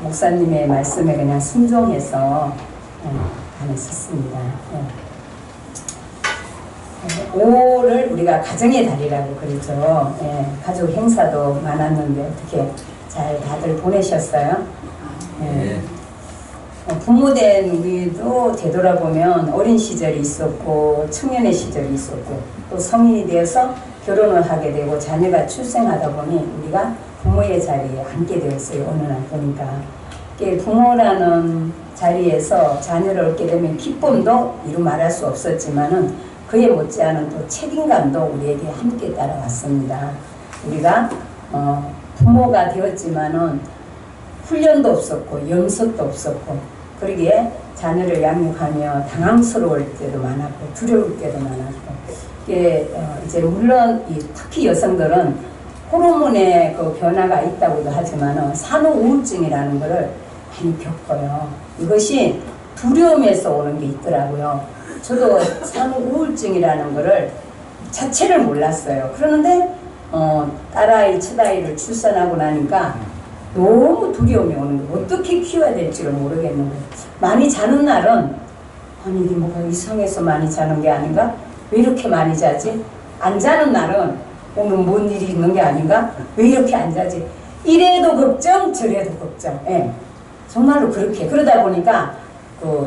목사님의 말씀에 그냥 순종해서 안에 섰습니다. 5를 우리가 가정의 달이라고 그러죠. 가족 행사도 많았는데 어떻게 잘 다들 보내셨어요? 부모된 우리도 되돌아보면 어린 시절이 있었고 청년의 시절이 있었고 또 성인이 되어서 결혼을 하게 되고 자녀가 출생하다 보니 우리가 부모의 자리에 앉게 되었어요. 어느 날 보니까 부모라는 자리에서 자녀를 얻게 되면 기쁨도 이루 말할 수 없었지만은 그에 못지않은 또 책임감도 우리에게 함께 따라왔습니다. 우리가 부모가 되었지만은 훈련도 없었고 염석도 없었고 그러기에 자녀를 양육하며 당황스러울 때도 많았고 두려울 때도 많았고 이제 물론 특히 여성들은 호르몬의 그 변화가 있다고도 하지만 산후 우울증이라는 것을 많이 겪어요. 이것이 두려움에서 오는 게 있더라고요. 저도 산후 우울증이라는 것을 자체를 몰랐어요. 그러는데 딸아이, 첫아이를 출산하고 나니까 너무 두려움이 오는 거예요. 어떻게 키워야 될지를 모르겠는 거예요. 많이 자는 날은 아니 이게 뭐가 이상해서 많이 자는 게 아닌가? 왜 이렇게 많이 자지? 안 자는 날은 오늘 뭔 일이 있는 게 아닌가? 왜 이렇게 안 자지? 이래도 걱정 저래도 걱정. 정말로 그렇게 그러다 보니까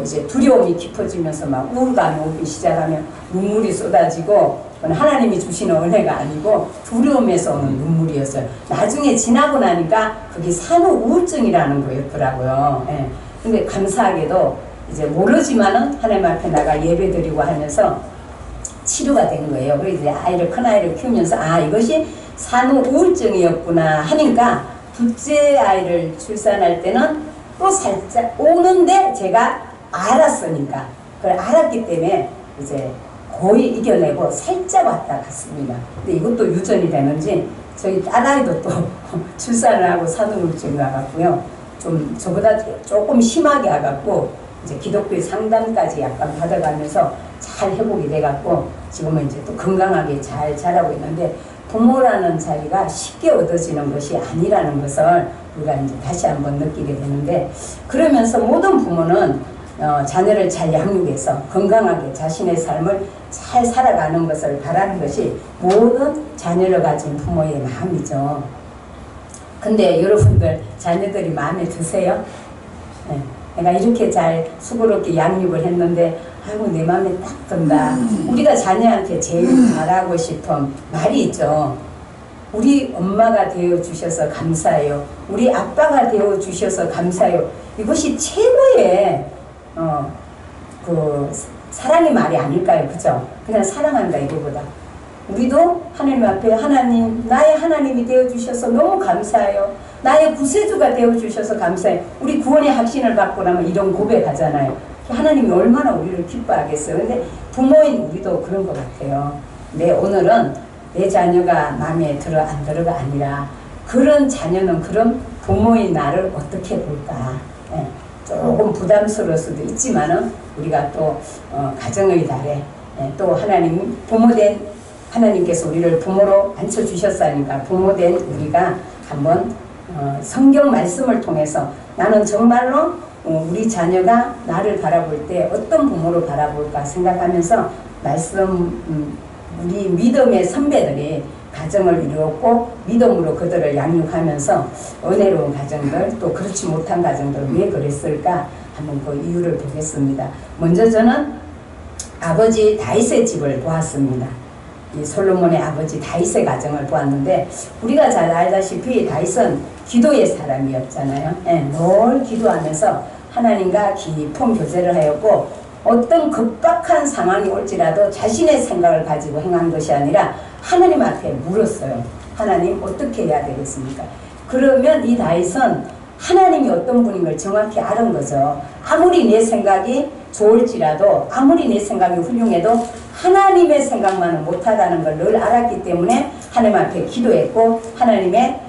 이제 두려움이 깊어지면서 막 우울감이 오기 시작하면 눈물이 쏟아지고 하나님이 주시는 은혜가 아니고 두려움에서 오는 눈물이었어요. 나중에 지나고 나니까 그게 산후 우울증이라는 거였더라고요. 근데 감사하게도 이제 모르지만은 하나님 앞에 나가 예배드리고 하면서 치료가 된 거예요. 그래서 이제 큰 아이를 키우면서 이것이 산후 우울증이었구나 하니까 둘째 아이를 출산할 때는 또 살짝 오는데 제가 알았으니까 그걸 알았기 때문에 이제 거의 이겨내고 살짝 왔다 갔습니다. 근데 이것도 유전이 되는지 저희 딸아이도 또 출산을 하고 산후 우울증이 와갖고요. 좀 저보다 조금 심하게 와갖고 이제 기독교의 상담까지 약간 받아가면서 잘 회복이 돼갖고 지금은 이제 또 건강하게 잘 자라고 있는데 부모라는 자리가 쉽게 얻어지는 것이 아니라는 것을 우리가 이제 다시 한번 느끼게 되는데 그러면서 모든 부모는 자녀를 잘 양육해서 건강하게 자신의 삶을 잘 살아가는 것을 바라는 것이 모든 자녀를 가진 부모의 마음이죠. 근데 여러분들 자녀들이 마음에 드세요? 내가 이렇게 잘 수고롭게 양육을 했는데 아이고 내 마음에 딱 든다. 우리가 자녀한테 제일 잘하고 싶은 말이 있죠. 우리 엄마가 되어주셔서 감사해요. 우리 아빠가 되어주셔서 감사해요. 이것이 최고의 사랑의 말이 아닐까요? 그죠? 그냥 사랑한다 이거보다. 우리도 하나님 앞에 하나님, 나의 하나님이 되어주셔서 너무 감사해요. 나의 구세주가 되어주셔서 감사해요. 우리 구원의 확신을 받고 나면 이런 고백하잖아요. 하나님이 얼마나 우리를 기뻐하겠어요. 근데 부모인 우리도 그런 것 같아요. 오늘은 내 자녀가 마음에 들어 안 들어가 아니라 그런 자녀는 그런 부모인 나를 어떻게 볼까. 조금 부담스러울 수도 있지만은 우리가 또 가정의 달에 또 하나님 부모된 하나님께서 우리를 부모로 앉혀주셨으니까 부모된 우리가 한번 성경 말씀을 통해서 나는 정말로 우리 자녀가 나를 바라볼 때 어떤 부모로 바라볼까 생각하면서 우리 믿음의 선배들이 가정을 이루었고 믿음으로 그들을 양육하면서 은혜로운 가정들 또 그렇지 못한 가정들 왜 그랬을까 한번 그 이유를 보겠습니다. 먼저 저는 아버지 다윗의 집을 보았습니다. 이 솔로몬의 아버지 다윗의 가정을 보았는데 우리가 잘 알다시피 다윗은 기도의 사람이었잖아요. 늘 기도하면서 하나님과 깊은 교제를 하였고 어떤 급박한 상황이 올지라도 자신의 생각을 가지고 행한 것이 아니라 하나님 앞에 물었어요. 하나님 어떻게 해야 되겠습니까? 그러면 이 다윗은 하나님이 어떤 분인 걸 정확히 아는 거죠. 아무리 내 생각이 좋을지라도 아무리 내 생각이 훌륭해도 하나님의 생각만은 못하다는 걸 늘 알았기 때문에 하나님 앞에 기도했고 하나님의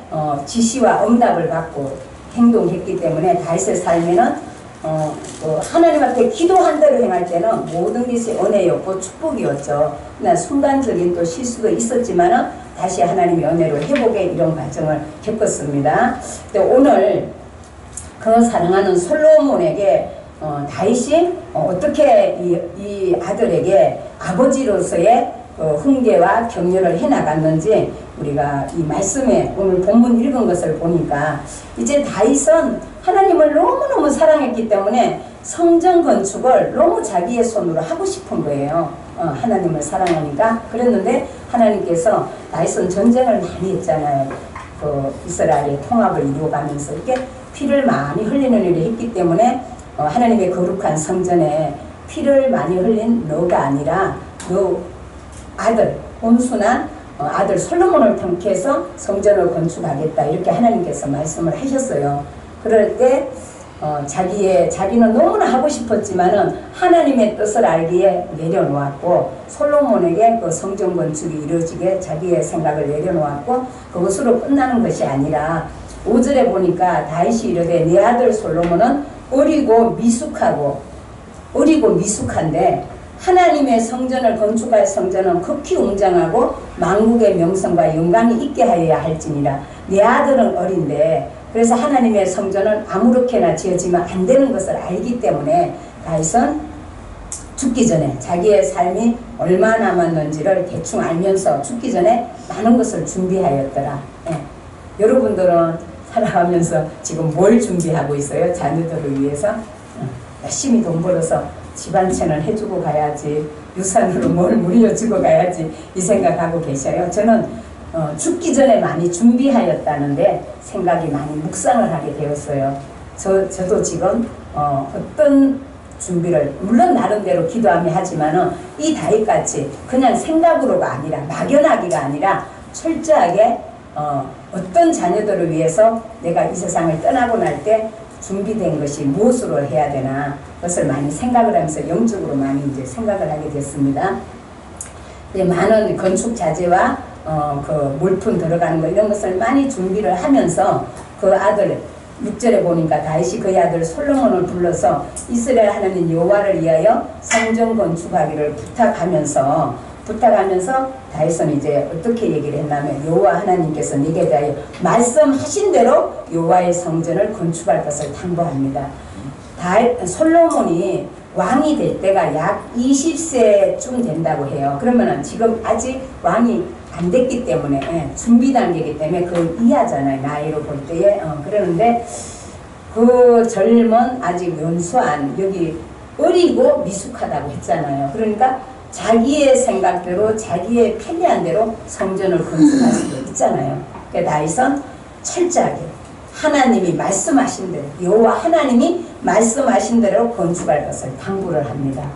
지시와 응답을 받고 행동했기 때문에 다윗의 삶에는 하나님 앞에 기도한 대로 행할 때는 모든 것이 은혜였고 축복이었죠. 순간적인 또 실수도 있었지만은 다시 하나님의 은혜로 회복의 이런 과정을 겪었습니다. 근데 오늘 그 사랑하는 솔로몬에게 다윗이 어떻게 이 아들에게 아버지로서의 훈계와 격려를 해나갔는지 우리가 이 말씀에 오늘 본문 읽은 것을 보니까 이제 다윗은 하나님을 너무너무 사랑했기 때문에 성전 건축을 너무 자기의 손으로 하고 싶은 거예요. 하나님을 사랑하니까. 그랬는데 하나님께서 다윗은 전쟁을 많이 했잖아요. 이스라엘의 통합을 이루어가면서 이렇게 피를 많이 흘리는 일을 했기 때문에 하나님의 거룩한 성전에 피를 많이 흘린 너가 아니라 너 아들, 온순한 아들 솔로몬을 통해서 성전을 건축하겠다 이렇게 하나님께서 말씀을 하셨어요. 그럴 때 자기는 너무나 하고 싶었지만은 하나님의 뜻을 알기에 내려놓았고 솔로몬에게 그 성전 건축이 이루어지게 자기의 생각을 내려놓았고 그것으로 끝나는 것이 아니라 5절에 보니까 다윗이 이르되 내 아들 솔로몬은 어리고 미숙한데 하나님의 성전을 건축할 성전은 극히 웅장하고 만국의 명성과 영광이 있게 하여야 할지니라. 내 아들은 어린데 그래서 하나님의 성전은 아무렇게나 지어지면 안 되는 것을 알기 때문에 다윗은 죽기 전에 자기의 삶이 얼마 남았는지를 대충 알면서 죽기 전에 많은 것을 준비하였더라. 여러분들은 살아가면서 지금 뭘 준비하고 있어요? 자녀들을 위해서? 열심히 돈 벌어서 집안채는 해주고 가야지, 유산으로 뭘 물려주고 가야지 이 생각하고 계셔요. 저는 죽기 전에 많이 준비하였다는데 생각이 많이 묵상을 하게 되었어요. 저도 지금 어떤 준비를 물론 나름대로 기도하며 하지만은 이 다윗같이 그냥 생각으로가 아니라 막연하기가 아니라 철저하게 어떤 자녀들을 위해서 내가 이 세상을 떠나고 날 때 준비된 것이 무엇으로 해야 되나 그것을 많이 생각을 하면서 영적으로 많이 이제 생각을 하게 됐습니다. 많은 건축 자재와 그 물품 들어가는 거 이런 것을 많이 준비를 하면서 그 아들 6절에 보니까 다윗이 그의 아들 솔로몬을 불러서 이스라엘 하나님 여호와를 위하여 성전 건축하기를 부탁하면서 다윗은 이제 어떻게 얘기를 했냐면 여호와 하나님께서 네게 대하여 말씀하신 대로 여호와의 성전을 건축할 것을 당부합니다. 솔로몬이 왕이 될 때가 약 20세쯤 된다고 해요. 그러면은 지금 아직 왕이 안 됐기 때문에 준비 단계이기 때문에 그걸 이해하잖아요. 나이로 볼 때에 그러는데 그 젊은 아직 연수한 여기 어리고 미숙하다고 했잖아요. 그러니까 자기의 생각대로 자기의 편리한 대로 성전을 건축할 수도 있잖아요. 그러니까 다윗은 철저하게 하나님이 말씀하신 대로 여호와 하나님이 말씀하신 대로 건축할 것을 당부를 합니다.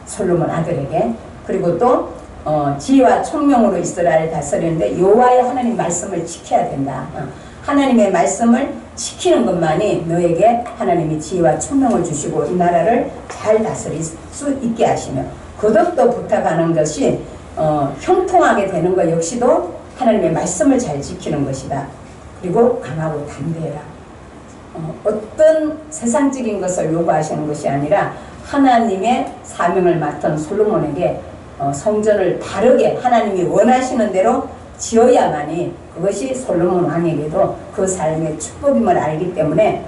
솔로몬 아들에게. 그리고 또 지혜와 총명으로 이스라엘을 다스리는데 여호와의 하나님 말씀을 지켜야 된다. 하나님의 말씀을 지키는 것만이 너에게 하나님이 지혜와 총명을 주시고 이 나라를 잘 다스릴 수 있게 하시며 거듭도 부탁하는 것이 형통하게 되는 것 역시도 하나님의 말씀을 잘 지키는 것이다. 그리고 강하고 담대해라. 어떤 세상적인 것을 요구하시는 것이 아니라 하나님의 사명을 맡은 솔로몬에게 성전을 바르게 하나님이 원하시는 대로 지어야만이 그것이 솔로몬 왕에게도 그 삶의 축복임을 알기 때문에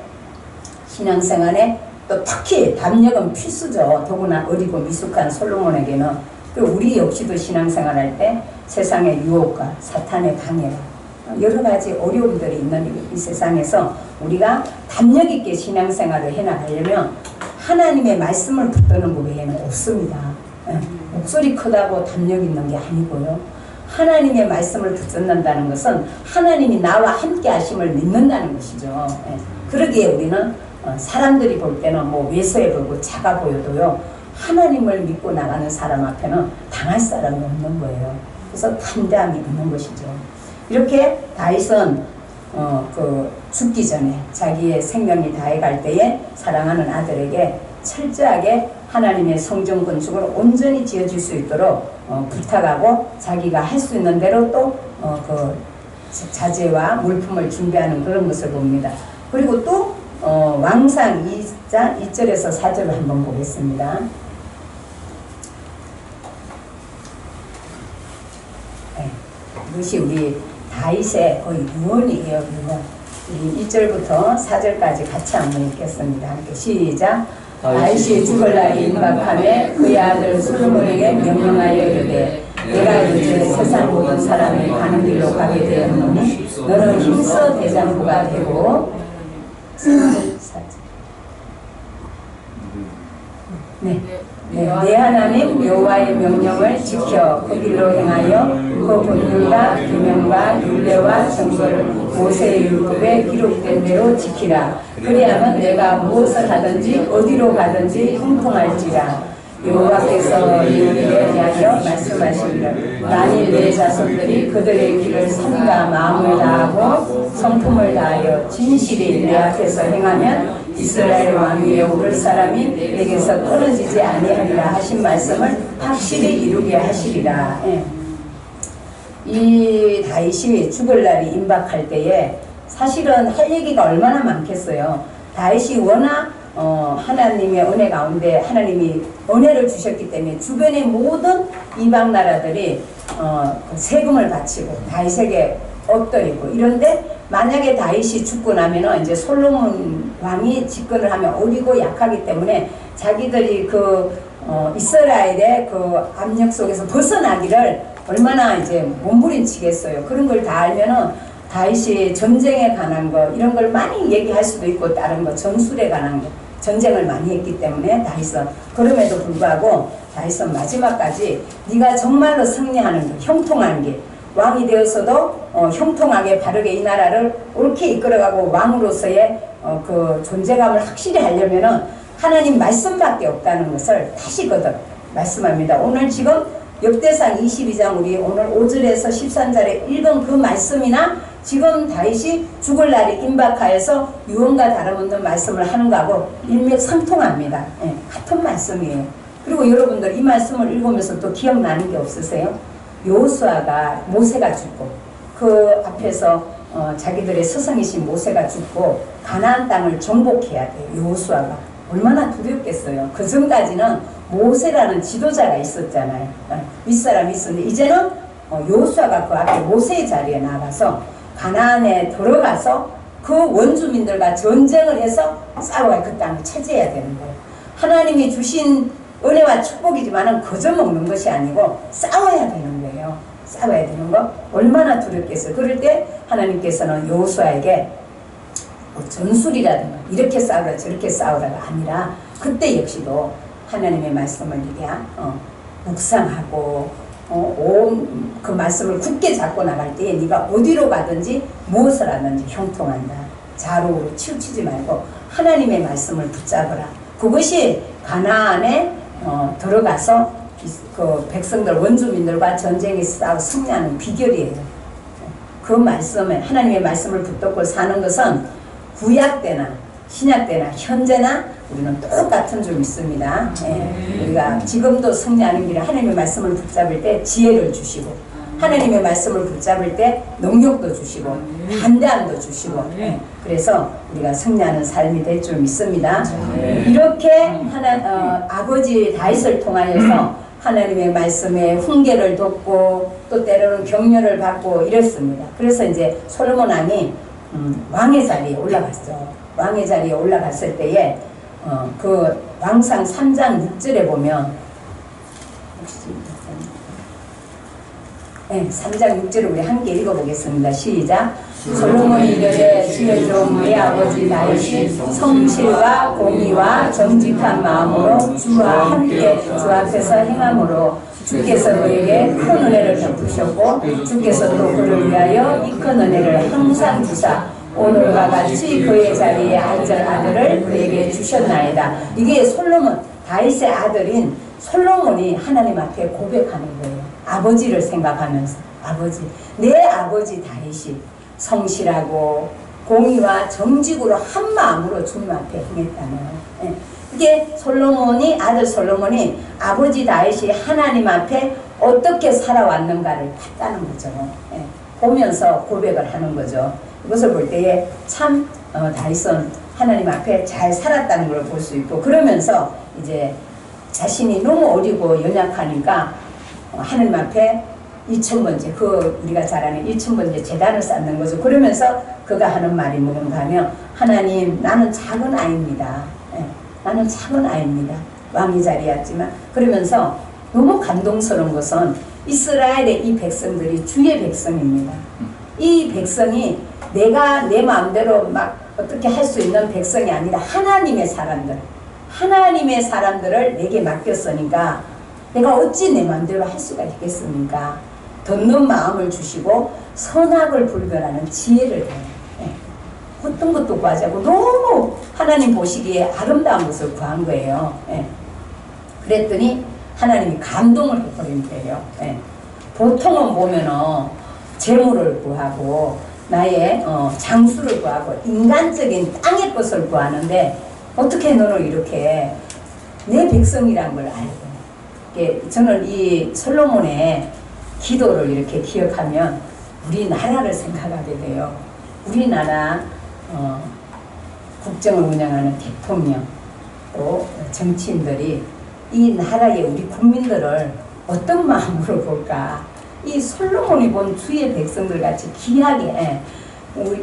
신앙생활에 또 특히 담력은 필수죠. 더구나 어리고 미숙한 솔로몬에게는. 또 우리 역시도 신앙생활할 때 세상의 유혹과 사탄의 방해 여러 가지 어려움들이 있는 이 세상에서 우리가 담력 있게 신앙생활을 해나가려면 하나님의 말씀을 붙드는 것 외에는 없습니다. 목소리 크다고 담력 있는 게 아니고요. 하나님의 말씀을 붙든다는 것은 하나님이 나와 함께 하심을 믿는다는 것이죠. 그러기에 우리는 사람들이 볼 때는 뭐 외소해 보이고 작아 보여도요. 하나님을 믿고 나가는 사람 앞에는 당할 사람이 없는 거예요. 그래서 담대함이 있는 것이죠. 이렇게 다윗은 죽기 전에 자기의 생명이 다해갈 때에 사랑하는 아들에게 철저하게 하나님의 성전 건축을 온전히 지어줄 수 있도록 부탁하고 자기가 할 수 있는 대로 또 그 자재와 물품을 준비하는 그런 것을 봅니다. 그리고 또 왕상 2장 2절에서 4절을 한번 보겠습니다. 이것이 우리 다윗의 거의 유언이에요. 유언. 우리 1절부터 4절까지 같이 한번 읽겠습니다. 함께 시작. 다윗이 죽을 날이 임박하매 그의 아들 솔로몬에게 명령하여 이르되 내가 이제 세상 모든 사람이 가는 길로 가게 되었노니 너는 힘써 대장부가 되고 내 하나님 여호와의 명령을 지켜 그 길로 행하여 그 법률과 규명과 율례와 정벌을 모세의 율법에 기록된 대로 지키라. 그리하면 내가 무엇을 하든지 어디로 가든지 형통할지라. 여호와께서 이웃에 대하여 말씀하시기를 만일 내 자손들이 그들의 길을 삼가 마음을 다하고 성품을 다하여 진실이 내 앞에서 행하면 이스라엘 왕 위에 오를 사람이 내게서 끊어지지 아니하리라 하신 말씀을 확실히 이루게 하시리라. 예. 이 다윗이 죽을 날이 임박할 때에 사실은 할 얘기가 얼마나 많겠어요. 다윗이 워낙 하나님의 은혜 가운데 하나님이 은혜를 주셨기 때문에 주변의 모든 이방 나라들이 세금을 바치고 다윗에게 엎드리고 이런데 만약에 다윗이 죽고 나면은 이제 솔로몬 왕이 집권을 하면 어리고 약하기 때문에 자기들이 이스라엘의 그 압력 속에서 벗어나기를 얼마나 이제 몸부림치겠어요. 그런 걸 다 알면은 다윗이 전쟁에 관한 거 이런 걸 많이 얘기할 수도 있고 다른 거 전술에 관한 거 전쟁을 많이 했기 때문에 다윗은 그럼에도 불구하고 다윗은 마지막까지 네가 정말로 승리하는 길, 형통하는 길 왕이 되어서도 형통하게 바르게 이 나라를 옳게 이끌어가고 왕으로서의 그 존재감을 확실히 하려면은 하나님 말씀밖에 없다는 것을 다시 거듭 말씀합니다. 오늘 지금 역대상 22장 우리 오늘 5절에서 13절에 읽은 그 말씀이나 지금 다윗이 죽을 날이 임박하여서 유언과 다름없는 말씀을 하는 거하고 일맥상통합니다. 예, 같은 말씀이에요. 그리고 여러분들 이 말씀을 읽으면서 또 기억나는 게 없으세요? 여호수아가 모세가 죽고 그 앞에서 자기들의 스승이신 모세가 죽고 가나안 땅을 정복해야 돼요. 여호수아가 얼마나 두렵겠어요. 그 전까지는 모세라는 지도자가 있었잖아요. 윗사람이 있었는데 이제는 여호수아가 그 앞에 모세의 자리에 나가서 가나안에 들어가서 그 원주민들과 전쟁을 해서 싸워야 그 땅을 차지해야 되는 거예요. 하나님이 주신 은혜와 축복이지만은 거저먹는 것이 아니고 싸워야 되는 거예요. 싸워야 되는 거 얼마나 두렵겠어요. 그럴 때 하나님께서는 여호수아에게 전술이라든가 이렇게 싸우라 저렇게 싸우라가 아니라 그때 역시도 하나님의 말씀을 네가 묵상하고 온 그 말씀을 굳게 잡고 나갈 때에 네가 어디로 가든지 무엇을 하든지 형통한다. 좌우로 치우치지 말고 하나님의 말씀을 붙잡으라. 그것이 가나안에 들어가서 그 백성들 원주민들과 전쟁에 싸워 승리하는 비결이에요. 그 말씀에 하나님의 말씀을 붙잡고 사는 것은 구약 때나 신약 때나 현재나 우리는 똑같은 줄 믿습니다. 예, 우리가 지금도 승리하는 길에 하나님의 말씀을 붙잡을 때 지혜를 주시고 하나님의 말씀을 붙잡을 때 능력도 주시고 담대함도 주시고 그래서 우리가 승리하는 삶이 될 줄 믿습니다. 이렇게 아버지 다윗을 통하여서 하나님의 말씀에 훈계를 돕고 또 때로는 격려를 받고 이랬습니다. 그래서 이제 솔로몬 왕이 왕의 자리에 올라갔죠. 왕의 자리에 올라갔을 때에 그 왕상 3장 6절에 보면 3장 6절을 우리 함께 읽어보겠습니다. 시작. 솔로몬이 이르되 주의 종 내 아버지 다윗이 성실과 공의와 정직한 마음으로 주와 함께 주 앞에서 행함으로 주께서 그에게 큰 은혜를 베푸셨고 주께서 또 그를 위하여 이 큰 은혜를 항상 주사 오늘과 같이 그의 자리에 앉을 아들을 그에게 주셨나이다. 이게 솔로몬 다윗의 아들인 솔로몬이 하나님 앞에 고백하는 거예요. 아버지를 생각하면서 아버지 내 아버지 다윗이 성실하고 공의와 정직으로 한 마음으로 주님 앞에 행했다네요. 이게 아들 솔로몬이 아버지 다윗이 하나님 앞에 어떻게 살아왔는가를 봤다는 거죠. 보면서 고백을 하는 거죠. 이것을 볼 때에 참 다윗은 하나님 앞에 잘 살았다는 걸 볼 수 있고 그러면서 이제 자신이 너무 어리고 연약하니까 하나님 앞에 2000번째 그 우리가 잘 아는 1000번째 제단을 쌓는 거죠. 그러면서 그가 하는 말이 뭔가 하면 하나님 나는 작은 아이입니다. 예, 나는 작은 아이입니다. 왕의 자리였지만 그러면서 너무 감동스러운 것은 이스라엘의 이 백성들이 주의 백성입니다. 이 백성이 내가 내 마음대로 막 어떻게 할 수 있는 백성이 아니라 하나님의 사람들을 내게 맡겼으니까 내가 어찌 내 마음대로 할 수가 있겠습니까? 듣는 마음을 주시고 선악을 분별하는 지혜를 달라요. 예. 어떤 것도 구하지 않고 너무 하나님 보시기에 아름다운 것을 구한 거예요. 예. 그랬더니 하나님이 감동을 해버린 거예요. 예. 보통은 보면은 재물을 구하고 나의 장수를 구하고 인간적인 땅의 것을 구하는데 어떻게 너는 이렇게 내 백성이란 걸 알고 저는 이 솔로몬의 기도를 이렇게 기억하면 우리나라를 생각하게 돼요. 우리나라 국정을 운영하는 대통령 또 정치인들이 이 나라의 우리 국민들을 어떤 마음으로 볼까. 이 솔로몬이 본 주의 백성들 같이 귀하게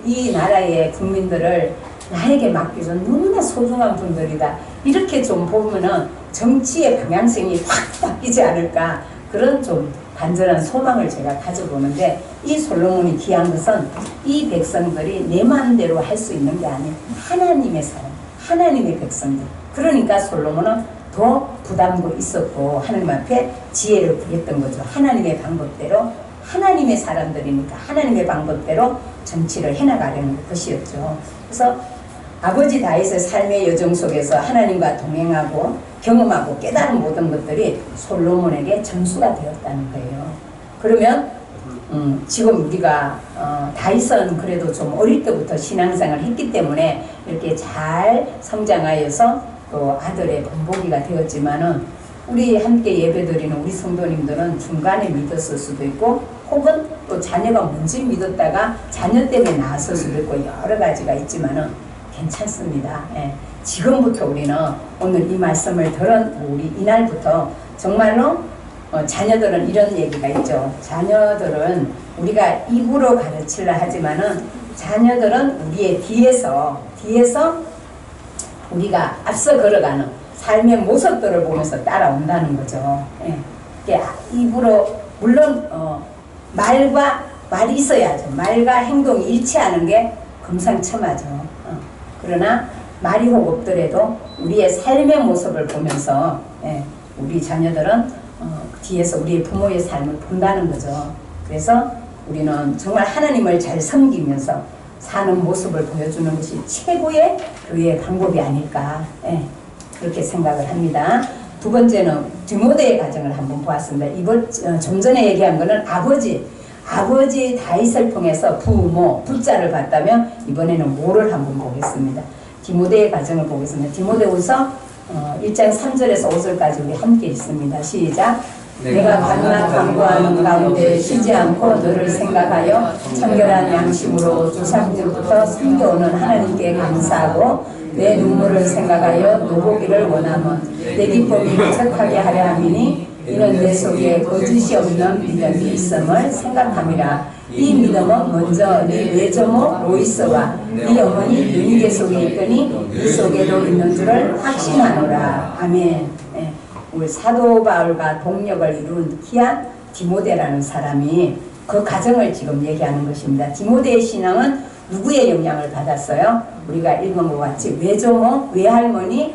이 나라의 국민들을 나에게 맡겨준 너무나 소중한 분들이다. 이렇게 좀 보면은 정치의 방향성이 확 바뀌지 않을까. 그런 좀 간절한 소망을 제가 가져보는데 이 솔로몬이 귀한 것은 이 백성들이 내 마음대로 할 수 있는 게 아니에요. 하나님의 사람, 하나님의 백성들. 그러니까 솔로몬은 더 부담도 있었고 하나님 앞에 지혜를 구했던 거죠. 하나님의 방법대로 하나님의 사람들이니까 하나님의 방법대로 정치를 해나가려는 것이었죠. 그래서 아버지 다윗의 삶의 여정 속에서 하나님과 동행하고 경험하고 깨달은 모든 것들이 솔로몬에게 전수가 되었다는 거예요. 그러면 지금 우리가 다윗은 그래도 좀 어릴 때부터 신앙생활을 했기 때문에 이렇게 잘 성장하여서 또 아들의 본보기가 되었지만은 우리 함께 예배드리는 우리 성도님들은 중간에 믿었을 수도 있고 혹은 또 자녀가 먼저 믿었다가 자녀 때문에 나왔을 수도 있고 여러 가지가 있지만은 괜찮습니다. 예. 지금부터 우리는 오늘 이 말씀을 들은 우리 이날부터 정말로 자녀들은 이런 얘기가 있죠. 자녀들은 우리가 입으로 가르치려 하지만은 자녀들은 우리의 뒤에서 우리가 앞서 걸어가는 삶의 모습들을 보면서 따라온다는 거죠. 예. 입으로 물론 말이 있어야죠. 말과 행동이 일치하는 게 금상첨화죠. 그러나 말이 혹 없더라도 우리의 삶의 모습을 보면서 우리 자녀들은 뒤에서 우리의 부모의 삶을 본다는 거죠. 그래서 우리는 정말 하나님을 잘 섬기면서 사는 모습을 보여주는 것이 최고의 교회의 방법이 아닐까 그렇게 생각을 합니다. 두 번째는 디모데의 가정을 한번 보았습니다. 이번 좀 전에 얘기한 거는 아버지 다윗을 통해서 부자를 봤다면 이번에는 모를 한번 보겠습니다. 디모데의 가정을 보겠습니다. 디모데후서 1장 3절에서 5절까지 우리 함께 읽습니다. 시작. 내가 밤낮 간구하는 가운데 쉬지 않고 너를 생각하여 청결한 양심으로 조상들부터 섬겨오는 하나님께 감사하고 내 눈물을 생각하여 너보기를 원하면 내 기쁨이 가득하게 하려 함이니 이는 내 속에 거짓이 없는 믿음이 있음을 생각함이라. 이 믿음은 먼저 네 외조모 로이스와 네 어머니 유니게 속에 있더니 이 속에도 있는 줄을 확신하노라. 아멘. 우리 사도 바울과 동력을 이룬 귀한 디모데라는 사람이 그 가정을 지금 얘기하는 것입니다. 디모데의 신앙은 누구의 영향을 받았어요? 우리가 읽은 것 같이 외조모, 외할머니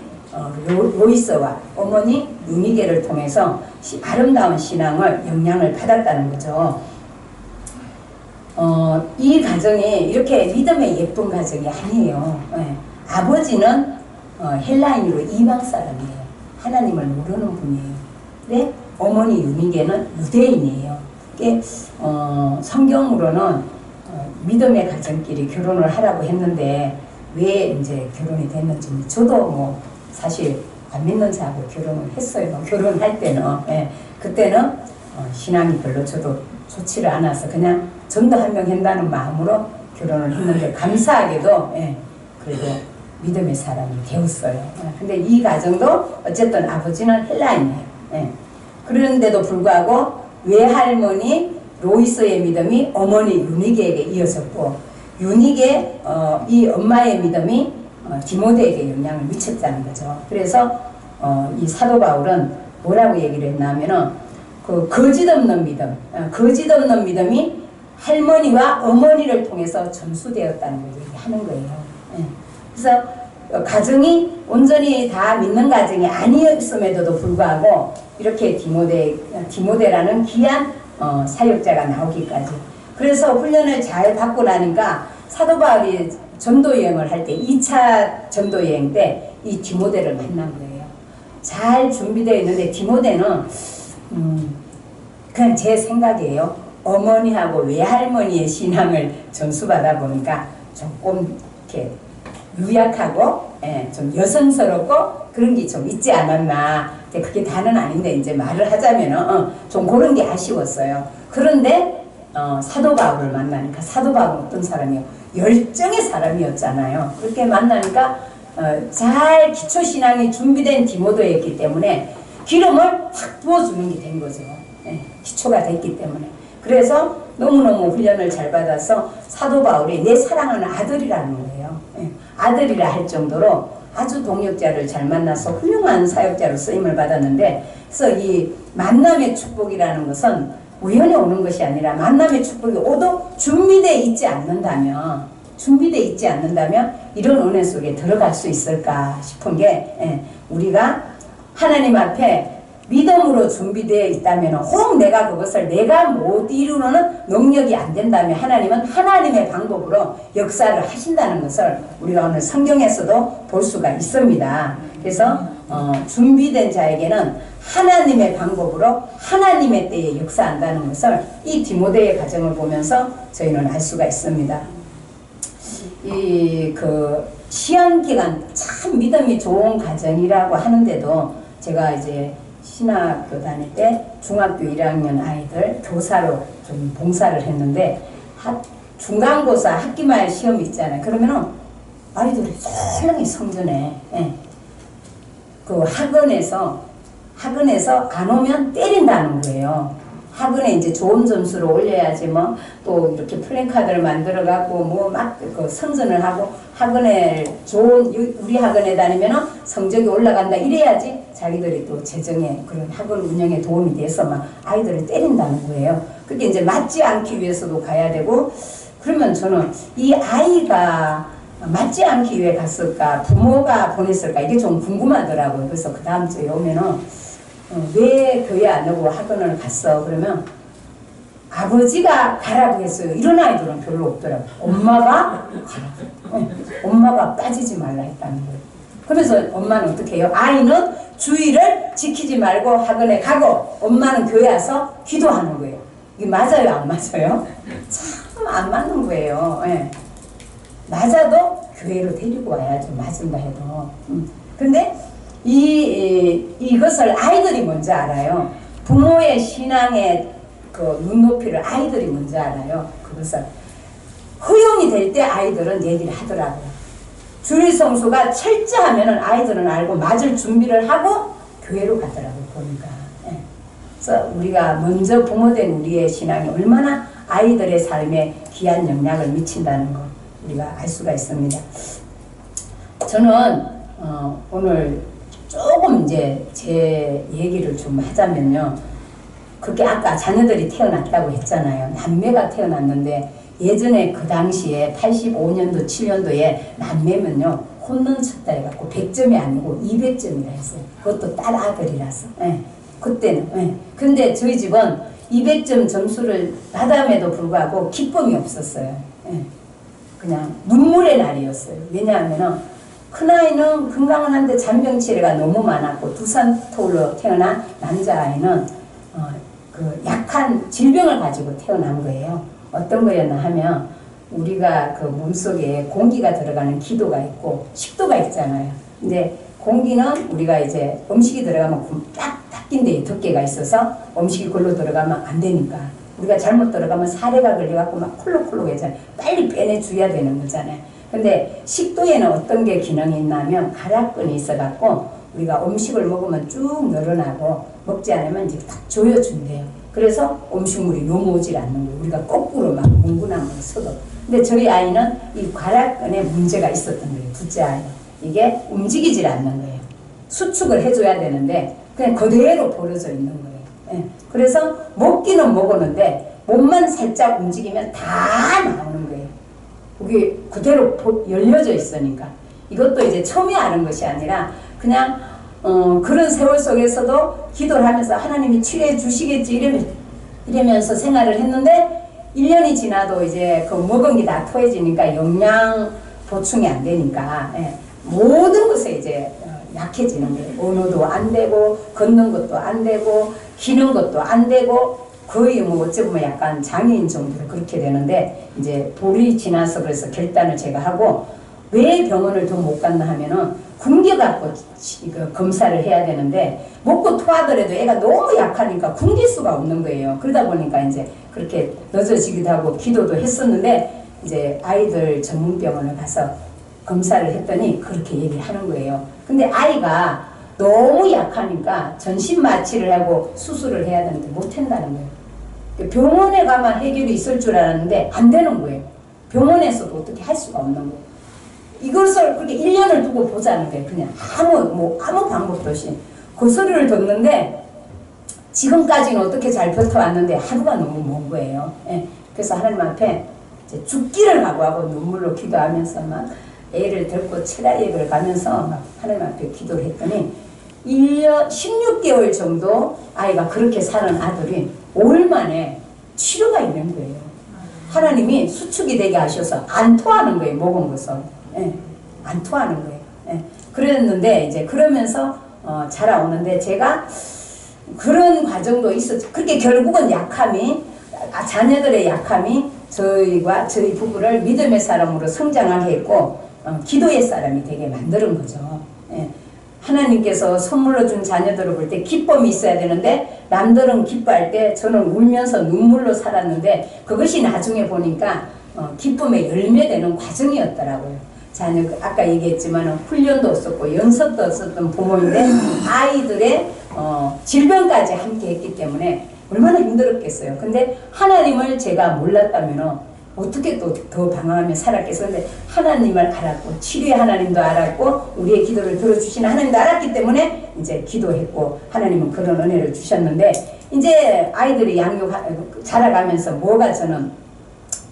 로이스와 어머니 유니게를 통해서 아름다운 신앙을 영향을 받았다는 거죠. 이 가정이 이렇게 믿음의 예쁜 가정이 아니에요. 아버지는 헬라인으로 이방 사람이에요. 하나님을 모르는 분이에요. 근데 어머니 유니게는 유대인이에요. 성경으로는 믿음의 가정끼리 결혼을 하라고 했는데 왜 이제 결혼이 됐는지 저도 사실 안 믿는 자하고 결혼을 했어요. 결혼할 때는 그때는 신앙이 별로 저도 좋지를 않아서 그냥 전도 한 명 한다는 마음으로 결혼을 했는데 감사하게도 그래도 믿음의 사람이 되었어요. 근데 이 가정도 어쨌든 아버지는 헬라인이에요. 그런데도 불구하고 외할머니 로이스의 믿음이 어머니 유니게에게 이어졌고 유니게 이 엄마의 믿음이 디모데에게 영향을 미쳤다는 거죠. 그래서 이 사도 바울은 뭐라고 얘기를 했냐면은 그 거짓 없는 믿음이 할머니와 어머니를 통해서 전수되었다는 걸 얘기하는 거예요. 예. 그래서 가정이 온전히 다 믿는 가정이 아니었음에도 불구하고 이렇게 디모데라는 귀한 사역자가 나오기까지. 그래서 훈련을 잘 받고 나니까 사도 바울이 전도여행을 할 때 2차 전도여행 때 이 디모데를 만난 거예요. 잘 준비되어 있는데 디모데는 그냥 제 생각이에요. 어머니하고 외할머니의 신앙을 전수받아 보니까 조금 이렇게 유약하고 좀 여성스럽고 그런 게 좀 있지 않았나. 그게 다는 아닌데 이제 말을 하자면은 좀 그런 게 아쉬웠어요. 그런데 사도 바울을 만나니까 사도 바울은 어떤 사람이요? 열정의 사람이었잖아요. 그렇게 만나니까 잘 기초신앙이 준비된 디모데였기 때문에 기름을 확 부어주는 게 된 거죠. 기초가 됐기 때문에. 그래서 너무너무 훈련을 잘 받아서 사도 바울이 내 사랑하는 아들이라는 거예요. 아들이라 할 정도로 아주 동역자를 잘 만나서 훌륭한 사역자로 쓰임을 받았는데, 그래서 이 만남의 축복이라는 것은 우연히 오는 것이 아니라 만남의 축복이 오도 준비되어 있지 않는다면 이런 은혜 속에 들어갈 수 있을까 싶은 게, 우리가 하나님 앞에 믿음으로 준비되어 있다면 혹 내가 그것을 내가 못 이루는 능력이 안 된다면 하나님은 하나님의 방법으로 역사를 하신다는 것을 우리가 오늘 성경에서도 볼 수가 있습니다. 그래서 준비된 자에게는 하나님의 방법으로 하나님의 때에 역사한다는 것을 이 디모데의 가정을 보면서 저희는 알 수가 있습니다. 이 시한기간 참 믿음이 좋은 가정이라고 하는데도 제가 이제 신학교 다닐 때 중학교 1학년 아이들 교사로 좀 봉사를 했는데 중간고사 학기말 시험이 있잖아요. 그러면은 아이들이 설렁이 성전에 그 학원에서 안 오면 때린다는 거예요. 학원에 이제 좋은 점수를 올려야지 뭐 또 이렇게 플랜카드를 만들어 갖고 뭐 막 그 성전을 하고 학원에 우리 학원에 다니면은 성적이 올라간다 이래야지 자기들이 또 재정에 그런 학원 운영에 도움이 돼서 막 아이들을 때린다는 거예요. 그게 이제 맞지 않기 위해서도 가야 되고, 그러면 저는 이 아이가 맞지 않기 위해 갔을까 부모가 보냈을까 이게 좀 궁금하더라고요. 그래서 그 다음 주에 오면은 왜 교회 안 오고 학원을 갔어? 그러면 아버지가 가라고 했어요. 이런 아이들은 별로 없더라고요. 엄마가 가라고. 엄마가 빠지지 말라 했다는 거예요. 그래서 엄마는 어떻게 해요? 아이는 주의를 지키지 말고 학원에 가고 엄마는 교회 와서 기도하는 거예요. 이게 맞아요? 안 맞아요? 참 안 맞는 거예요. 맞아도 교회로 데리고 와야죠. 맞은다 해도. 근데 이것을 아이들이 먼저 알아요. 부모의 신앙의 그 눈높이를 아이들이 먼저 알아요. 그것을 허용이 될 때 아이들은 얘기를 하더라고요. 주일 성수가 철저하면은 아이들은 알고 맞을 준비를 하고 교회로 가더라고요. 보니까. 그래서 우리가 먼저 부모된 우리의 신앙이 얼마나 아이들의 삶에 귀한 영향을 미친다는 거 우리가 알 수가 있습니다. 저는 오늘 조금 이제 제 얘기를 좀 하자면요. 그렇게 아까 자녀들이 태어났다고 했잖아요. 남매가 태어났는데 예전에 그 당시에 85년도 7년도에 남매면요. 혼는 쳤다 해갖고 100점이 아니고 200점이라 했어요. 그것도 딸 아들이라서. 그때는. 근데 저희 집은 200점 점수를 받음에도 불구하고 기쁨이 없었어요. 그냥 눈물의 날이었어요. 왜냐하면은 큰아이는 건강은 한데 잔병치레가 너무 많았고 두산토울로 태어난 남자아이는 그 약한 질병을 가지고 태어난 거예요. 어떤 거였나 하면 우리가 그 몸속에 공기가 들어가는 기도가 있고 식도가 있잖아요. 근데 공기는 우리가 이제 음식이 들어가면 딱 닦인 데에 덮개가 있어서 음식이 걸로 들어가면 안 되니까 우리가 잘못 들어가면 사례가 걸려갖고 막 콜록콜록해잖아요. 빨리 빼내줘야 되는 거잖아요. 근데 식도에는 어떤 게 기능이 있냐면 가락근이 있어갖고 우리가 음식을 먹으면 쭉 늘어나고 먹지 않으면 이제 딱 조여준대요. 그래서 음식물이 넘어오질 않는 거예요. 우리가 거꾸로 막 뭉근함을 써도. 근데 저희 아이는 이 관악근에 문제가 있었던 거예요. 둘째 아이. 이게 움직이질 않는 거예요. 수축을 해줘야 되는데 그냥 그대로 벌어져 있는 거예요. 예. 그래서 먹기는 먹었는데 몸만 살짝 움직이면 다 나오는 거예요. 그게 그대로 열려져 있으니까. 이것도 이제 처음에 아는 것이 아니라 그냥 그런 세월 속에서도 기도를 하면서 하나님이 치료해 주시겠지 이러면서 생활을 했는데 1년이 지나도 이제 그 먹은 게 다 토해지니까 영양 보충이 안 되니까 예, 모든 것에 이제 약해지는 거예요. 언어도 안 되고 걷는 것도 안 되고 기는 것도 안 되고 거의 뭐 어찌 보면 약간 장애인 정도로 그렇게 되는데 이제 볼이 지나서 그래서 결단을 제가 하고 왜 병원을 더 못 갔나 하면은 굶겨갖고 검사를 해야 되는데 먹고 토하더라도 애가 너무 약하니까 굶길 수가 없는 거예요. 그러다 보니까 이제 그렇게 늦어지기도 하고 기도도 했었는데 이제 아이들 전문병원을 가서 검사를 했더니 그렇게 얘기를 하는 거예요. 근데 아이가 너무 약하니까 전신 마취를 하고 수술을 해야 되는데 못 한다는 거예요. 병원에 가면 해결이 있을 줄 알았는데 안 되는 거예요. 병원에서도 어떻게 할 수가 없는 거예요. 이것을 그렇게 1년을 두고 보자는 거예요. 그냥 아무 방법도 없이 그 소리를 듣는데 지금까지는 어떻게 잘 버텨왔는데 하루가 너무 먼 거예요. 예. 그래서 하나님 앞에 이제 죽기를 각오하고 눈물로 기도하면서 막 애를 들고 체라역을 가면서 막 하나님 앞에 기도를 했더니 1년 16개월 정도 아이가 그렇게 사는 아들이 5일 만에 치료가 있는 거예요. 하나님이 수축이 되게 하셔서 안 토하는 거예요. 먹은 것은. 예, 안 토하는 거예요. 예. 그랬는데 이제 그러면서 자라오는데 제가 그런 과정도 있었죠. 그렇게 결국은 약함이 자녀들의 약함이 저희와 저희 부부를 믿음의 사람으로 성장하게 했고 기도의 사람이 되게 만드는 거죠. 예. 하나님께서 선물로 준 자녀들을 볼 때 기쁨이 있어야 되는데 남들은 기뻐할 때 저는 울면서 눈물로 살았는데 그것이 나중에 보니까 기쁨의 열매되는 과정이었더라고요. 자녀 아까 얘기했지만 훈련도 없었고 연습도 없었던 부모인데 아이들의 질병까지 함께 했기 때문에 얼마나 힘들었겠어요. 근데 하나님을 제가 몰랐다면 어떻게 또 더 방황하며 살았겠어요. 근데 하나님을 알았고 치료의 하나님도 알았고 우리의 기도를 들어주시는 하나님도 알았기 때문에 이제 기도했고 하나님은 그런 은혜를 주셨는데 이제 아이들이 자라가면서 뭐가 저는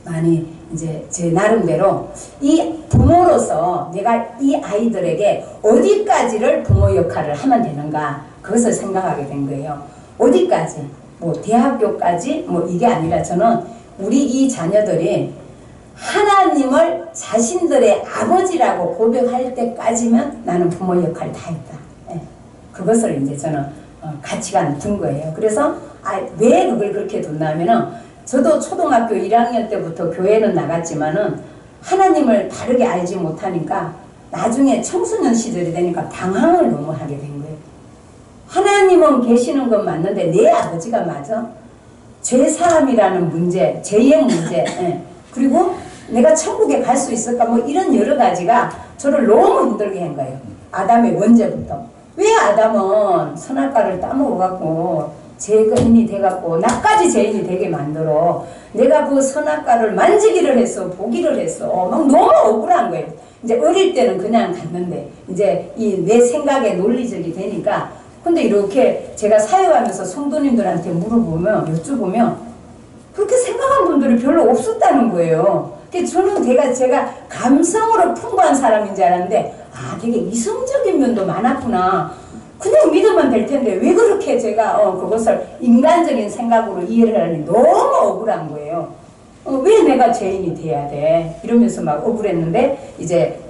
많이 이제 제 나름대로 이 부모로서 내가 이 아이들에게 어디까지를 부모 역할을 하면 되는가 그것을 생각하게 된 거예요. 어디까지 뭐 대학교까지 뭐 이게 아니라 저는 우리 이 자녀들이 하나님을 자신들의 아버지라고 고백할 때까지만 나는 부모 역할 다 했다. 예. 그것을 이제 저는 가치관을 둔 거예요. 그래서 왜 그걸 그렇게 뒀냐면은 저도 초등학교 1학년 때부터 교회는 나갔지만은 하나님을 바르게 알지 못하니까 나중에 청소년 시절이 되니까 방황을 너무 하게 된 거예요. 하나님은 계시는 건 맞는데 내 아버지가 맞아? 죄사함이라는 문제, 죄의 문제, 예. 그리고 내가 천국에 갈 수 있을까? 뭐 이런 여러 가지가 저를 너무 힘들게 한 거예요. 아담의 원죄부터. 왜 아담은 선악과를 따먹어갖고 죄인이 돼갖고 나까지 죄인이 되게 만들어. 내가 그 선악과를 만지기를 했어, 보기를 했어. 막 너무 억울한 거예요. 이제 어릴 때는 그냥 갔는데 이제 이 내 생각에 논리적이 되니까. 근데 이렇게 제가 사역하면서 성도님들한테 물어보면 여쭤보면 그렇게 생각한 분들이 별로 없었다는 거예요. 저는 제가 감성으로 풍부한 사람인 줄 알았는데 되게 이성적인 면도 많았구나. 그냥 믿으면 될 텐데 왜 그렇게 제가 그것을 인간적인 생각으로 이해를 하니 너무 억울한 거예요. 왜 내가 죄인이 돼야 돼? 이러면서 막 억울했는데 이제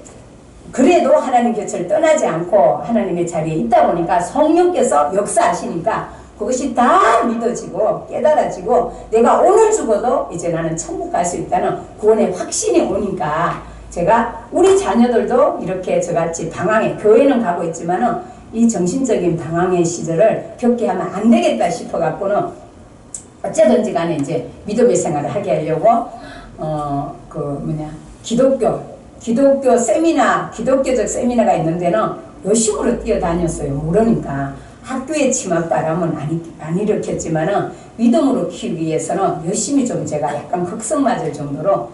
그래도 하나님 곁을 떠나지 않고 하나님의 자리에 있다 보니까 성령께서 역사하시니까 그것이 다 믿어지고 깨달아지고 내가 오늘 죽어도 이제 나는 천국 갈 수 있다는 구원의 확신이 오니까 제가 우리 자녀들도 이렇게 저같이 방황에 교회는 가고 있지만은 이 정신적인 방황의 시절을 겪게 하면 안 되겠다 싶어 갖고는 어쨌든지 간에 이제 믿음의 생활을 하게 하려고 기독교 세미나 기독교적 세미나가 있는 데는 열심으로 뛰어다녔어요. 모르니까 학교에 침학바람은 안 일으켰지만은 믿음으로 키우기 위해서는 열심히 좀 제가 약간 극성 맞을 정도로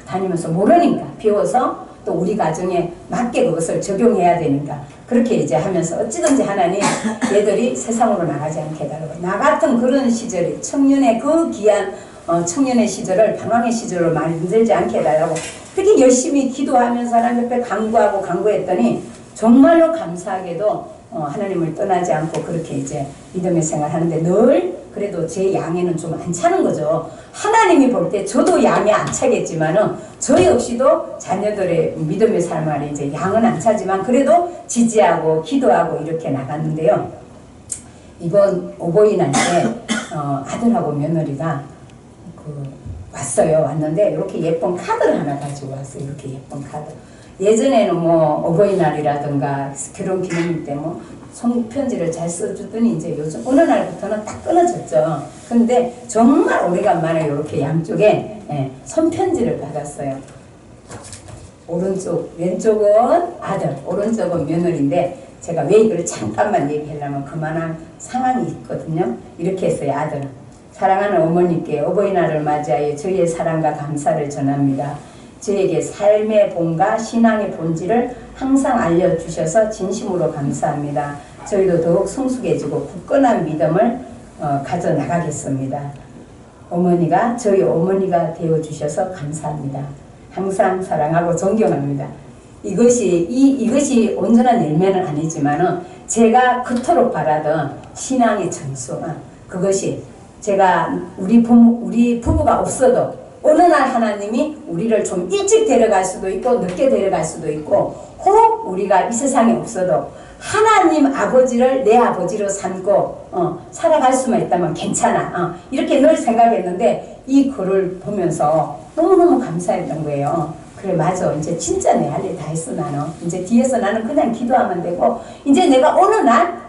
다니면서 모르니까 배워서 또 우리 가정에 맞게 그것을 적용해야 되니까 그렇게 이제 하면서 어찌든지 하나님 얘들이 세상으로 나가지 않게 해달라고. 나 같은 그런 시절이 청년의 그 귀한 청년의 시절을 방황의 시절로 만들지 않게 해달라고 그렇게 열심히 기도하면서 하나님 옆에 간구했더니 정말로 감사하게도 하나님을 떠나지 않고 그렇게 이제 믿음의 생활 하는데 늘 그래도 제 양에는 좀 안 차는 거죠. 하나님이 볼 때 저도 양이 안 차겠지만은 저 역시도 자녀들의 믿음의 삶을 이제 양은 안 차지만 그래도 지지하고 기도하고 이렇게 나갔는데요. 이번 어버이날 때 아들하고 며느리가 왔어요. 왔는데 이렇게 예쁜 카드를 하나 가지고 왔어요. 이렇게 예쁜 카드. 예전에는 뭐 어버이날이라든가 결혼기념일 때 뭐 손편지를 잘 써주더니 이제 요즘 어느 날부터는 딱 끊어졌죠. 근데 정말 오래간만에 이렇게 양쪽에 손편지를 받았어요. 오른쪽, 왼쪽은 아들, 오른쪽은 며느리인데 제가 왜 이걸 잠깐만 얘기하려면 그만한 상황이 있거든요. 이렇게 했어요. 아들은. 사랑하는 어머니께 어버이날을 맞이하여 저희의 사랑과 감사를 전합니다. 저에게 삶의 본과 신앙의 본질을 항상 알려주셔서 진심으로 감사합니다. 저희도 더욱 성숙해지고 굳건한 믿음을 가져나가겠습니다. 어머니가 저희 어머니가 되어주셔서 감사합니다. 항상 사랑하고 존경합니다. 이것이 온전한 열매는 아니지만은 제가 그토록 바라던 신앙의 정수, 그것이 제가 우리 부부가 없어도 어느 날 하나님이 우리를 좀 일찍 데려갈 수도 있고 늦게 데려갈 수도 있고 혹 우리가 이 세상에 없어도 하나님 아버지를 내 아버지로 삼고 살아갈 수만 있다면 괜찮아. 이렇게 늘 생각했는데 이 글을 보면서 너무너무 감사했던 거예요. 그래 맞아. 이제 진짜 내 할 일 다 했어 나는. 이제 뒤에서 나는 그냥 기도하면 되고 이제 내가 어느 날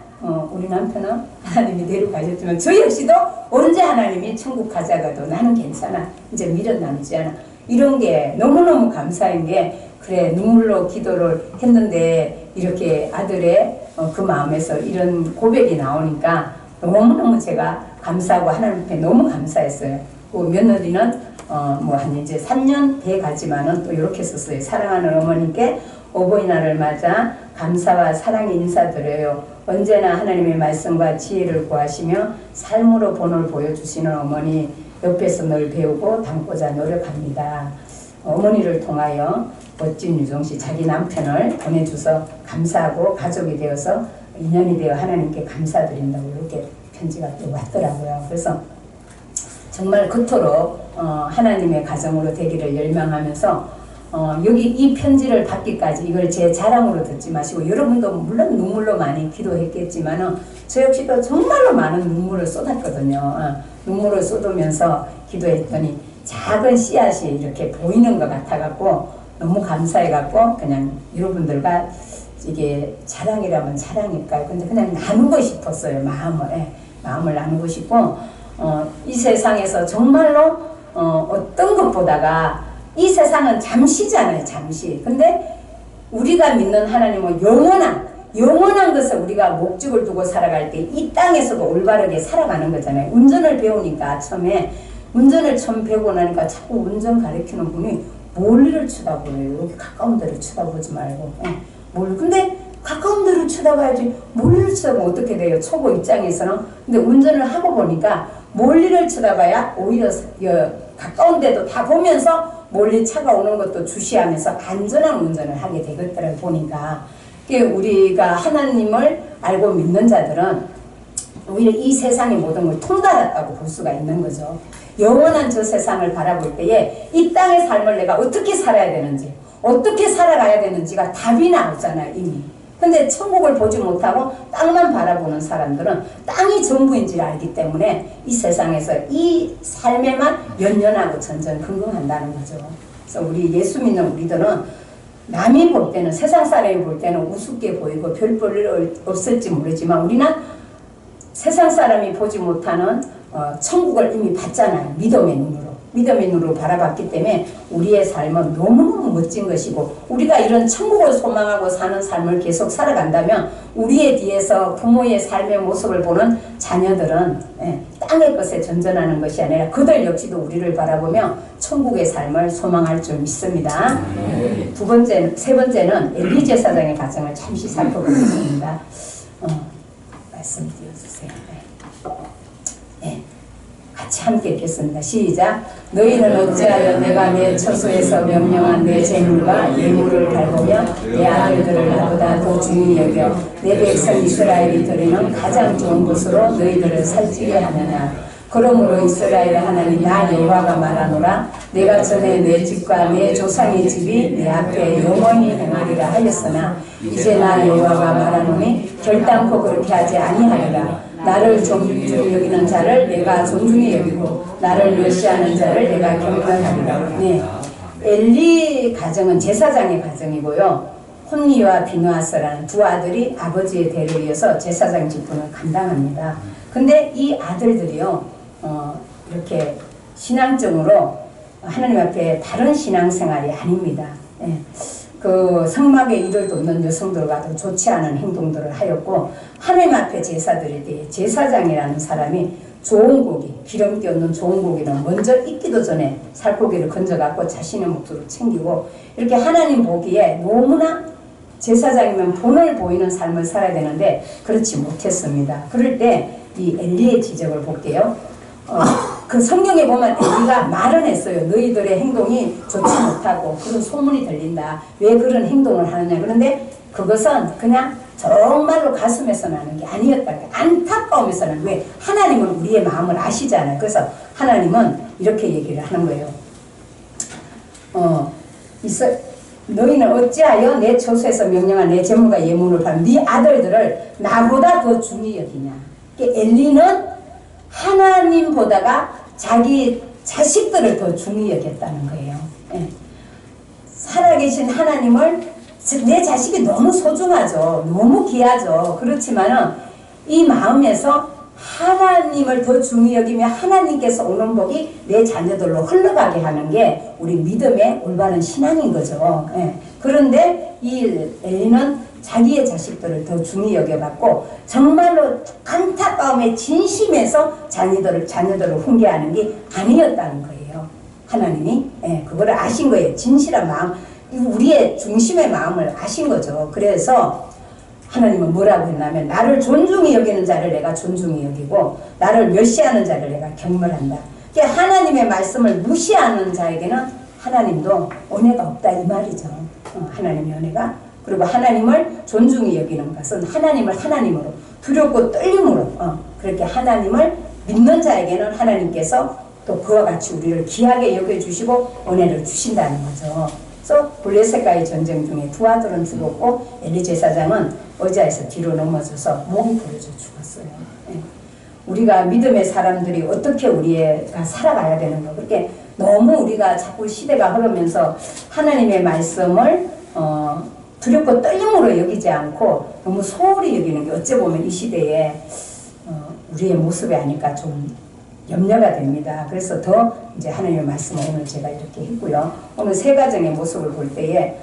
우리 남편은 하나님이 데려가셨지만 저 역시도 언제 하나님이 천국 가자가도 나는 괜찮아. 이제 미련 남지 않아. 이런 게 너무너무 감사한 게 그래 눈물로 기도를 했는데 이렇게 아들의 그 마음에서 이런 고백이 나오니까 너무너무 제가 감사하고 하나님 앞에 너무 감사했어요. 그 며느리는 뭐 한 이제 3년 돼 가지만은 또 이렇게 썼어요. 사랑하는 어머니께 어버이날을 맞아 감사와 사랑의 인사드려요. 언제나 하나님의 말씀과 지혜를 구하시며 삶으로 본을 보여주시는 어머니 옆에서 늘 배우고 담고자 노력합니다. 어머니를 통하여 멋진 유정씨 자기 남편을 보내줘서 감사하고 가족이 되어서 인연이 되어 하나님께 감사드린다고 이렇게 편지가 또 왔더라고요. 그래서 정말 그토록 하나님의 가정으로 되기를 열망하면서 여기 이 편지를 받기까지 이걸 제 자랑으로 듣지 마시고 여러분도 물론 눈물로 많이 기도했겠지만은 저 역시도 정말로 많은 눈물을 쏟았거든요. 눈물을 쏟으면서 기도했더니 작은 씨앗이 이렇게 보이는 것 같아갖고 너무 감사해갖고 그냥 여러분들과 이게 자랑이라면 자랑일까요? 근데 그냥 나누고 싶었어요. 마음을 나누고 싶고 이 세상에서 정말로 어떤 것보다가 이 세상은 잠시잖아요. 잠시. 근데 우리가 믿는 하나님은 영원한 것을 우리가 목적을 두고 살아갈 때 이 땅에서도 올바르게 살아가는 거잖아요. 운전을 배우니까 처음에 운전을 처음 배우고 나니까 자꾸 운전 가르치는 분이 멀리를 쳐다보래요. 여기 가까운 데를 쳐다보지 말고. 근데 가까운 데를 쳐다봐야지 멀리를 쳐다보면 어떻게 돼요? 초보 입장에서는. 근데 운전을 하고 보니까 멀리를 쳐다봐야 오히려 가까운 데도 다 보면서 멀리 차가 오는 것도 주시하면서 안전한 운전을 하게 되겠더라고요. 보니까 우리가 하나님을 알고 믿는 자들은 오히려 이 세상의 모든 걸 통달했다고 볼 수가 있는 거죠. 영원한 저 세상을 바라볼 때에 이 땅의 삶을 내가 어떻게 살아야 되는지 어떻게 살아가야 되는지가 답이 나오잖아요. 이미. 근데 천국을 보지 못하고 땅만 바라보는 사람들은 땅이 전부인지를 알기 때문에 이 세상에서 이 삶에만 연연하고 전전긍긍한다는 거죠. 그래서 우리 예수 믿는 우리들은 남이 볼 때는 세상 사람이 볼 때는 우습게 보이고 별 볼 일 없을지 모르지만 우리는 세상 사람이 보지 못하는 천국을 이미 봤잖아요. 믿음의 눈으로. 믿음의 눈으로 바라봤기 때문에 우리의 삶은 너무너무 멋진 것이고, 우리가 이런 천국을 소망하고 사는 삶을 계속 살아간다면 우리의 뒤에서 부모의 삶의 모습을 보는 자녀들은 땅의 것에 전전하는 것이 아니라 그들 역시도 우리를 바라보며 천국의 삶을 소망할 줄 믿습니다. 세 번째는 엘리 제사장의 가정을 잠시 살펴보겠습니다. 말씀드려주세요. 같이 함께 읽겠습니다. 시작. 너희는 어찌하여 내가 내 처소에서 명령한 내 재물과 예물을 밟으며 내 아들들을 나보다 더 중히 여겨 내 백성 이스라엘이 드리는 가장 좋은 것으로 너희들을 살찌게 하느냐. 그러므로 이스라엘 하나님 나 여호와가 말하노라. 내가 전에 내 집과 내 조상의 집이 내 앞에 영원히 행하리라 하였으나 이제 나 여호와가 말하노니 결단코 그렇게 하지 아니하리라. 나를 존중히 여기는 자를 내가 존중히 여기고 나를 멸시하는 자를 내가 경멸하리라. 엘리 가정은 제사장의 가정이고요. 혼니와 비누아스라는 두 아들이 아버지의 대를 이어서 제사장 직분을 감당합니다. 근데 이 아들들이요, 이렇게 신앙적으로 하나님 앞에 다른 신앙생활이 아닙니다. 그 성막에 이를 돕는 여성들과도 좋지 않은 행동들을 하였고, 하나님 앞에 제사드릴 때 제사장이라는 사람이 좋은 고기, 기름기 없는 좋은 고기는 먼저 익기도 전에 살코기를 건져갖고 자신의 몫으로 챙기고, 이렇게 하나님 보기에 너무나 제사장이면 본을 보이는 삶을 살아야 되는데 그렇지 못했습니다. 그럴 때 이 엘리의 지적을 볼게요. 그 성경에 보면 엘리가 말은 했어요. 너희들의 행동이 좋지 못하고 그런 소문이 들린다. 왜 그런 행동을 하느냐. 그런데 그것은 그냥 정말로 가슴에서 나는 게 아니었다. 안타까움에서 나는, 왜? 하나님은 우리의 마음을 아시잖아요. 그래서 하나님은 이렇게 얘기를 하는 거예요. 너희는 어찌하여 내 처소에서 명령한 내 재물과 예물을 팔며 네 아들들을 나보다 더 중히 여기냐. 엘리는 하나님보다가 자기 자식들을 더 중히 여겼다는 거예요. 살아계신 하나님을, 내 자식이 너무 소중하죠. 너무 귀하죠. 그렇지만은 이 마음에서 하나님을 더 중히 여기며 하나님께서 오는 복이 내 자녀들로 흘러가게 하는 게 우리 믿음의 올바른 신앙인 거죠. 그런데 이 엘리는 자기의 자식들을 더 중히 여겨갖고 정말로 안타까움에 진심에서 자녀들을 훈계하는 게 아니었다는 거예요. 하나님이 그거를 아신 거예요. 진실한 마음, 우리의 중심의 마음을 아신 거죠. 그래서 하나님은 뭐라고 했냐면, 나를 존중히 여기는 자를 내가 존중히 여기고 나를 멸시하는 자를 내가 경멸한다. 그러니까 하나님의 말씀을 무시하는 자에게는 하나님도 은혜가 없다 이 말이죠. 하나님의 은혜가. 그리고 하나님을 존중히 여기는 것은 하나님을 하나님으로 두렵고 떨림으로 그렇게 하나님을 믿는 자에게는 하나님께서 또 그와 같이 우리를 귀하게 여겨주시고 은혜를 주신다는 거죠. 그래서 블레셋과의 전쟁 중에 두 아들은 죽었고 엘리 제사장은 의자에서 뒤로 넘어져서 목이 부러져 죽었어요. 우리가 믿음의 사람들이 어떻게 우리가 살아가야 되는 거. 그렇게 너무 우리가 자꾸 시대가 흐르면서 하나님의 말씀을 두렵고 떨림으로 여기지 않고 너무 소홀히 여기는 게 어찌 보면 이 시대에 우리의 모습이 아닐까 좀 염려가 됩니다. 그래서 더 이제 하나님의 말씀을 오늘 제가 이렇게 했고요. 오늘 세 가정의 모습을 볼 때에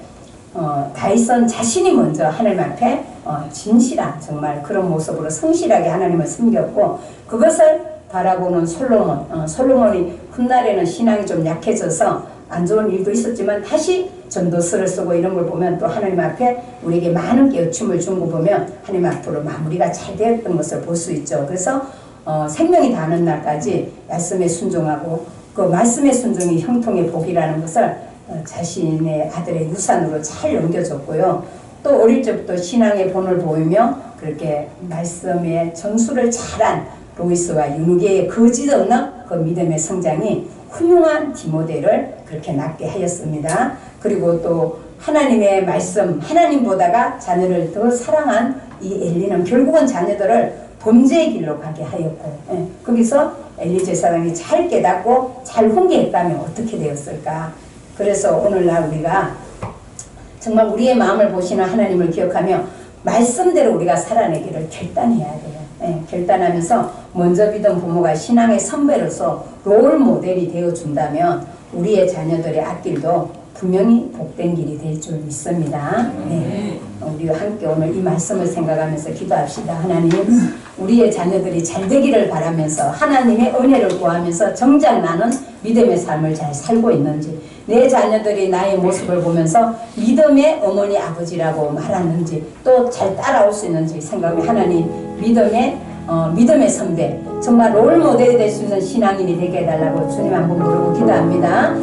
다윗은 자신이 먼저 하나님 앞에 진실한 정말 그런 모습으로 성실하게 하나님을 섬겼고, 그것을 바라보는 솔로몬이 훗날에는 신앙이 좀 약해져서 안 좋은 일도 있었지만 다시 전도서를 쓰고 이런 걸 보면 또 하나님 앞에 우리에게 많은 깨우침을 준 거 보면 하나님 앞으로 마무리가 잘 되었던 것을 볼 수 있죠. 그래서 생명이 다하는 날까지 말씀에 순종하고 그 말씀의 순종이 형통의 복이라는 것을 자신의 아들의 유산으로 잘 넘겨줬고요. 또 어릴 적부터 신앙의 본을 보이며 그렇게 말씀의 전수를 잘한 로이스와 유누게의 거짓없는 그 믿음의 성장이 훌륭한 디모데를 그렇게 낳게 하였습니다. 그리고 또 하나님의 말씀, 하나님보다가 자녀를 더 사랑한 이 엘리는 결국은 자녀들을 범죄의 길로 가게 하였고, 거기서 엘리 제사장이 잘 깨닫고 잘 훈계했다면 어떻게 되었을까. 그래서 오늘날 우리가 정말 우리의 마음을 보시는 하나님을 기억하며 말씀대로 우리가 살아내기를 결단해야 돼요. 결단하면서 먼저 믿은 부모가 신앙의 선배로서 롤 모델이 되어준다면 우리의 자녀들의 앞길도 분명히 복된 길이 될 줄 믿습니다. 네. 우리가 함께 오늘 이 말씀을 생각하면서 기도합시다. 하나님, 우리의 자녀들이 잘 되기를 바라면서 하나님의 은혜를 구하면서 정작 나는 믿음의 삶을 잘 살고 있는지, 내 자녀들이 나의 모습을 보면서 믿음의 어머니 아버지라고 말하는지 또 잘 따라올 수 있는지 생각해. 하나님, 믿음의 선배, 정말 롤 모델이 될 수 있는 신앙인이 되게 해달라고 주님 한번 부르고 기도합니다.